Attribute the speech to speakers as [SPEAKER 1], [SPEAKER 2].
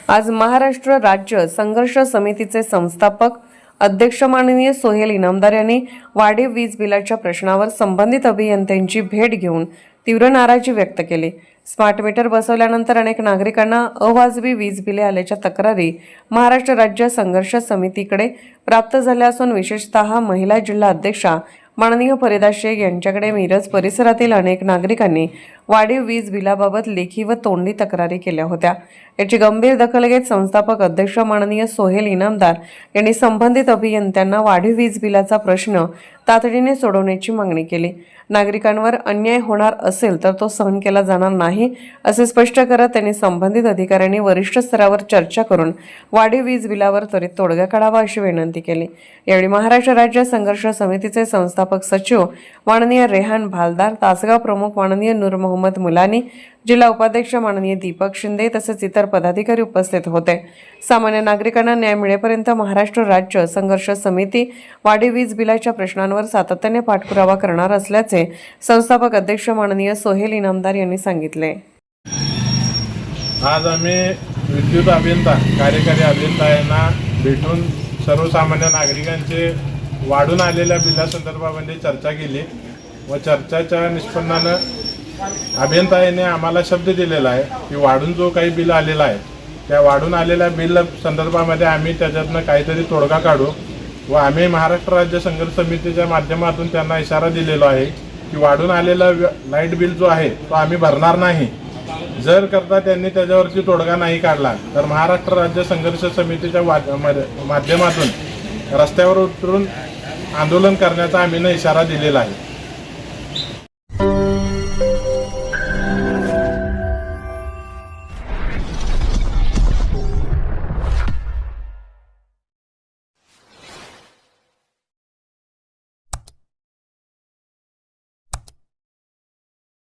[SPEAKER 1] आज महाराष्ट्र राज्य संघर्ष समितीचे संस्थापक अध्यक्ष माननीय सोहेल इनामदार यांनी वाढीव वीज बिलाच्या प्रश्नावर संबंधित अभियंत्यांची भेट घेऊन तीव्र नाराजी व्यक्त केली। स्मार्ट मीटर बसवल्यानंतर अनेक नागरिकांना अवाजवी वीज बिले आल्याच्या तक्रारी महाराष्ट्र राज्य संघर्ष समितीकडे प्राप्त झाल्या असून विशेषतः महिला जिल्हा अध्यक्षा माननीय फरीदा शेख यांच्याकडे मिरज परिसरातील अनेक नागरिकांनी वाढीव वीज बिलाबाबत लेखी व तोंडी तक्रारी केल्या होत्या। याची गंभीर दखल घेत संस्थापक अध्यक्ष माननीय सोहेल इनामदार यांनी संबंधित अभियंत्यांना वाढीव वीज बिलाचा प्रश्न तातडीने सोडवण्याची मागणी केली। नागरिकांवर अन्याय होणार असेल तर तो सहन केला जाणार नाही असे स्पष्ट करत त्यांनी संबंधित अधिकाऱ्यांनी वरिष्ठ स्तरावर चर्चा करून वाढीव वीज बिलावर त्वरित तोडगा काढावा अशी विनंती केली। यावेळी महाराष्ट्र राज्य संघर्ष समितीचे संस्थापक सचिव माननीय रेहान भालदार, तासगाव प्रमुख माननीय नूर मोहम्मद मुलानी, जिल्हा उपाध्यक्ष माननीय दीपक शिंदे तसेच इतर पदाधिकारी उपस्थित होते। सामान्य नागरिकांना न्याय मिळेपर्यंत महाराष्ट्र राज्य संघर्ष समिती वाढीव वीज बिलाच्या प्रश्नांवर सातत्याने पाठपुरावा करणार असल्याचे संस्थापक अध्यक्ष माननीय सोहेल इनामदार यांनी सांगितले।
[SPEAKER 2] आज आम्ही विद्युत अभियंता कार्यकारी अभियंता यांना भेटून सर्वसामान्य नागरिकांचे वाढून आलेल्या बिलासंदर्भामध्ये चर्चा केली व चर्चाच्या निष्पन्नानं अभियंता यांनी आम्हाला शब्द दिलेला आहे की वाढून जो काही बिल आलेला आहे त्या वाढून आलेल्या बिल संदर्भामध्ये आम्ही त्याच्यातनं काहीतरी तोडगा काढू व आम्ही महाराष्ट्र राज्य संघर्ष समितीच्या माध्यमातून त्यांना इशारा दिलेला आहे की वाढून आलेला लाईट बिल जो आहे तो आम्ही भरणार नाही। जर करता त्यांनी त्याच्यावरती तोडगा नाही काढला तर महाराष्ट्र राज्य संघर्ष समितीच्या माध्यमातून रस्त्यावर उतरून आंदोलन करण्याचा आम्ही इशारा दिलेला आहे।